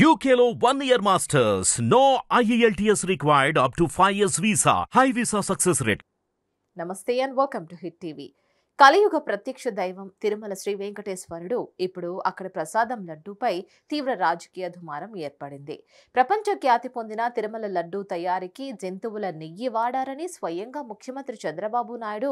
UKLO 1 year masters. No IELTS required up to 5 years visa. High visa success rate. నమస్తే and welcome to hit TV. కలియుగ ప్రత్యక్ష దైవం తిరుమల శ్రీ వెంకటేశ్వరుడు ఇప్పుడు అక్కడి ప్రసాదం లడ్డూపై తీవ్ర రాజకీయ దుమారం ఏర్పడింది. ప్రపంచ ఖ్యాతి పొందిన తిరుమల లడ్డూ తయారీకి జంతువుల నెయ్యి వాడారని స్వయంగా ముఖ్యమంత్రి చంద్రబాబు నాయుడు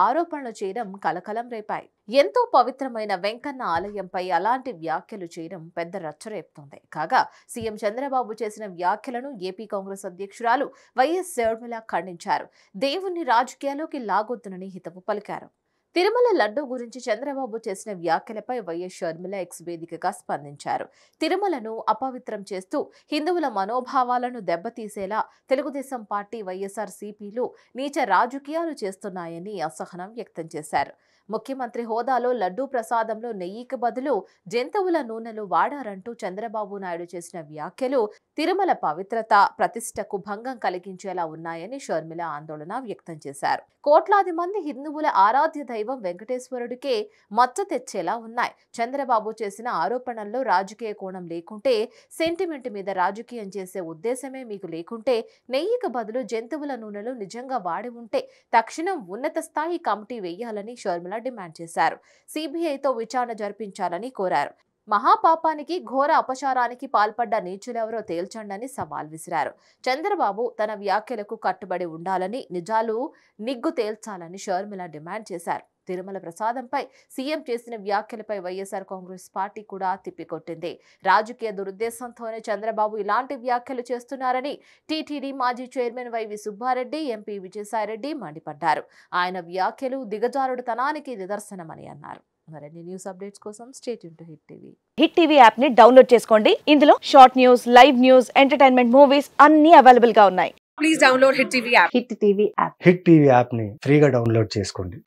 ఆరోపణలు చేయడం కలకలం రేపాయి. ఎంతో పవిత్రమైన వెంకన్న ఆలయంపై అలాంటి వ్యాఖ్యలు చేయడం పెద్ద రచ్చరేపుతోంది. కాగా సీఎం చంద్రబాబు చేసిన వ్యాఖ్యలను ఏపీ కాంగ్రెస్ అధ్యక్షురాలు వైఎస్ షర్మిల ఖండించారు. దేవుణ్ణి రాజకీయాల్లోకి లాగొద్దునని హితవు పలికారు. తిరుమల లడ్డూ గురించి చంద్రబాబు చేసిన వ్యాఖ్యలపై వైఎస్ షర్మిల ఎక్స్ వేదికగా స్పందించారు. తిరుమలను అపవిత్రం చేస్తూ హిందువుల మనోభావాలను దెబ్బతీసేలా తెలుగుదేశం పార్టీ వైఎస్ఆర్సీపీలు నీచ రాజకీయాలు చేస్తున్నాయని అసహనం వ్యక్తం చేశారు. ముఖ్యమంత్రి హోదాలో లడ్డూ ప్రసాదంలో నెయ్యికి బదులు జంతువుల నూనెలు వాడారంటూ చంద్రబాబు నాయుడు చేసిన వ్యాఖ్యలు తిరుమల పవిత్రత ప్రతిష్టకు భంగం కలిగించేలా ఉన్నాయని షర్మిల ఆందోళన వ్యక్తం చేశారు. కోట్లాది మంది హిందువుల ఆరాధ్య దైవం వెంకటేశ్వరుడికే మచ్చ తెచ్చేలా ఉన్నాయి. చంద్రబాబు చేసిన ఆరోపణల్లో రాజకీయ కోణం లేకుంటే, సెంటిమెంట్ మీద రాజకీయం చేసే ఉద్దేశమే మీకు లేకుంటే, నెయ్యికి బదులు జంతువుల నూనెలు నిజంగా వాడి ఉంటే తక్షణం ఉన్నత స్థాయి కమిటీ వేయాలని షర్మిల డిమాండ్ చేశారు. సిబిఐతో విచారణ జరిపించాలని కోరారు. మహాపాపానికి ఘోర అపచారానికి పాల్పడ్డ నీచులెవరో తేల్చండని సవాల్ విసిరారు. చంద్రబాబు తన వ్యాఖ్యలకు కట్టుబడి ఉండాలని, నిజాలు నిగ్గు తేల్చాలని షర్మిల డిమాండ్ చేశారు. తిరుమల ప్రసాదంపై సీఎం చేసిన వ్యాఖ్యలపై వైఎస్ఆర్ కాంగ్రెస్ పార్టీ కూడా తిప్పికొట్టింది. రాజకీయ దురుద్దేశంతోనే చంద్రబాబు ఇలాంటి వ్యాఖ్యలు చేస్తున్నారని టీటీడీ మాజీ చైర్మన్ వైవి సుబ్బారెడ్డి, ఎంపీ విజయసాయిరెడ్డి మండిపడ్డారు. ఆయన వ్యాఖ్యలు దిగజారుడుతనానికి నిదర్శనమని అన్నారు. మరిన్ని న్యూస్ అప్డేట్స్ కోసం stay tuned to hit TV. Hit TV app ని డౌన్లోడ్ చేసుకోండి. ఇందులో short news, live news, entertainment movies అన్ని అవైలబుల్ గా ఉన్నాయి. Please download hit TV app. Hit TV app. Hit TV app ని ఫ్రీగా డౌన్లోడ్ చేసుకోండి.